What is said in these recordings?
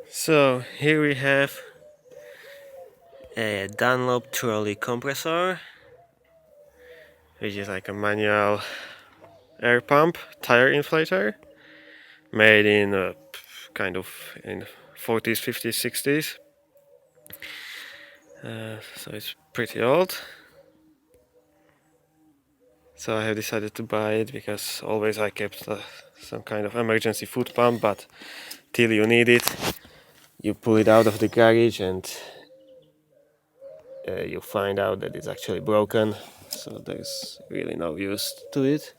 So here we have a Dunlop trolley compressor, which is like a manual air pump tire inflator made in kind of in 40s, 50s, 60s. So it's pretty old. So I have decided to buy it because always I kept some kind of emergency food pump, but till you need it, you pull it out of the garage and you find out that it's actually broken. So there's really no use to it.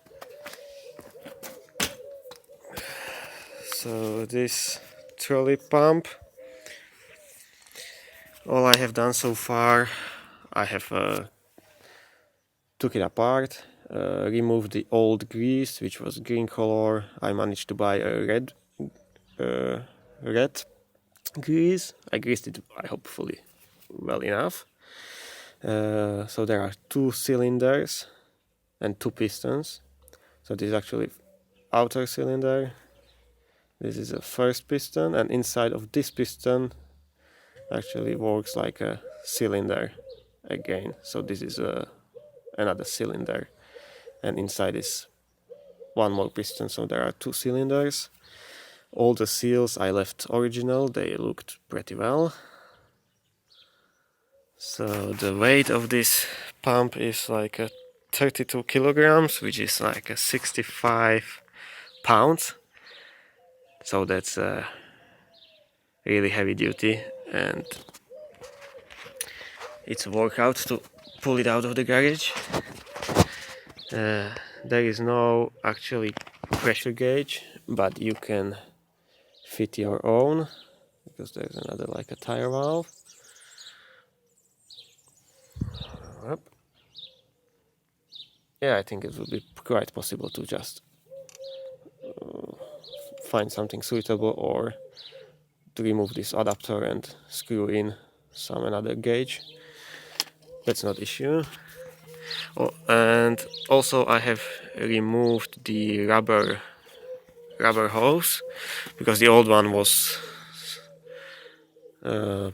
So this trolley pump, all I have done so far, I have took it apart, removed the old grease, which was green color. I managed to buy a red grease. I greased it, I hopefully well enough. So there are two cylinders and two pistons. So this is actually outer cylinder. This is a first piston, and inside of this piston actually works like a cylinder again. So this is another cylinder, and inside is one more piston, so there are two cylinders. All the seals I left original, they looked pretty well. So the weight of this pump is like 32 kilograms, which is like 65 pounds. So that's really heavy duty, and it's a workout to pull it out of the garage. There is no actually pressure gauge, but you can fit your own because there's another like a tire valve. Yep. Yeah, I think it would be quite possible to just find something suitable or to remove this adapter and screw in some another gauge. That's not issue. Oh, and also I have removed the rubber hose because the old one was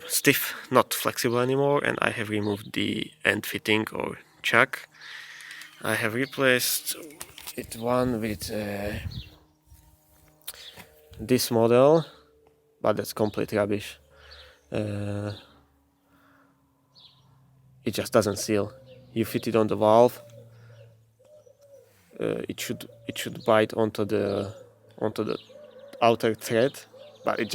stiff, not flexible anymore, and I have removed the end fitting or chuck. I have replaced it one with this model, but that's complete rubbish. It just doesn't seal. You fit it on the valve, it should bite onto the outer thread, but it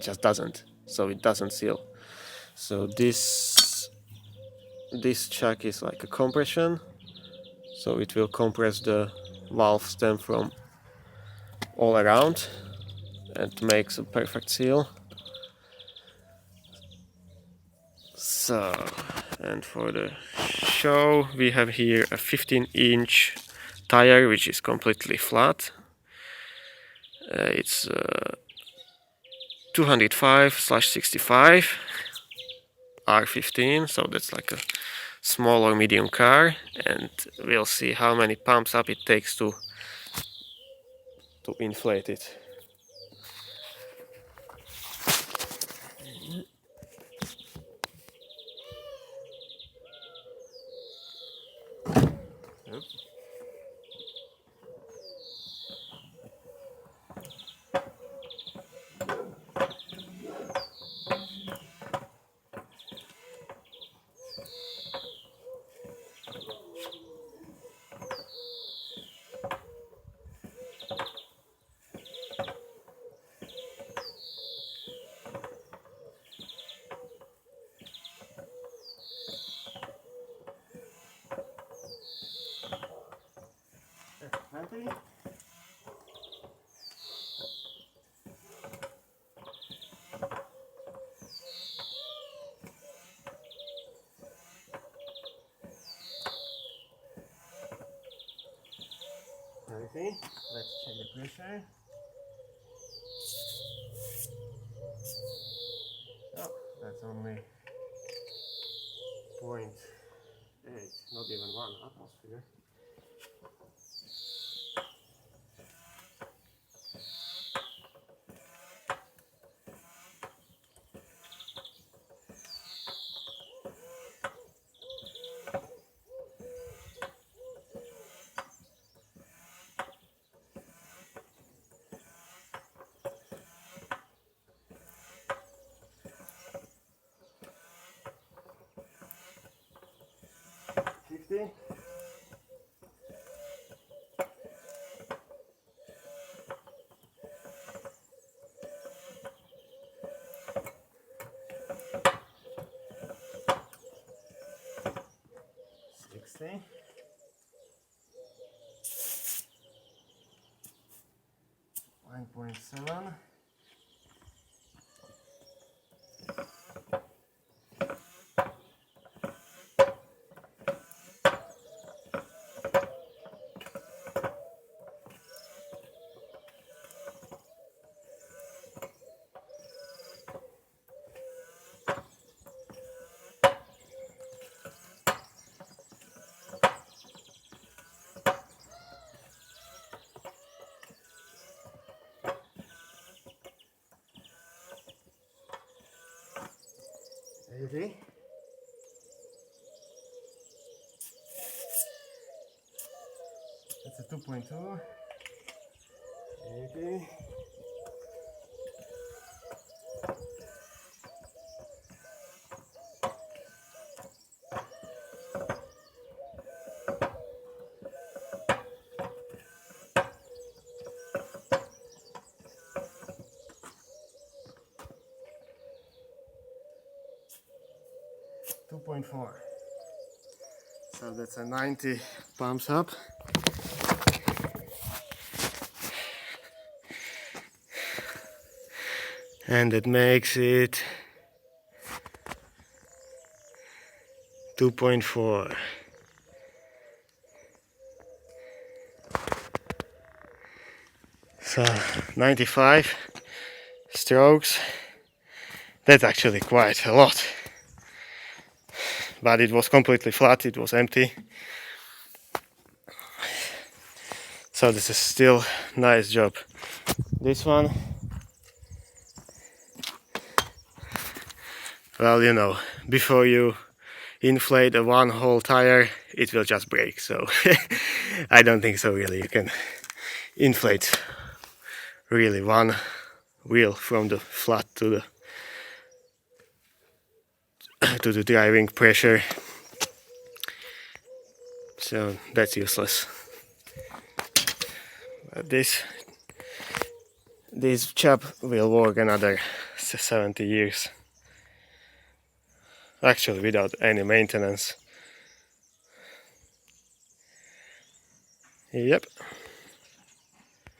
just doesn't. So it doesn't seal. So this chuck is like a compression, so it will compress the valve stem from all around and makes a perfect seal. So, and for the show we have here a 15-inch tire which is completely flat. It's 205/65 R15, so that's like a small or medium car, and we'll see how many pumps up it takes to inflate it. Yep. Plenty? Everything. Let's check the pressure. Oh, that's only 0.8, not even 1 atmosphere. 50. See? 9.7. Okay. That's a 2.2. Okay. Two point four. So that's a 90 pumps up. And it makes it 2.4. So 95 strokes. That's actually quite a lot. But it was completely flat, it was empty. So this is still nice job. This one, well, you know, before you inflate a one whole tire, it will just break. So I don't think so really. You can inflate really one wheel from the flat to the to the driving pressure. So that's useless. But this chap will work another 70 years. Actually, without any maintenance. Yep.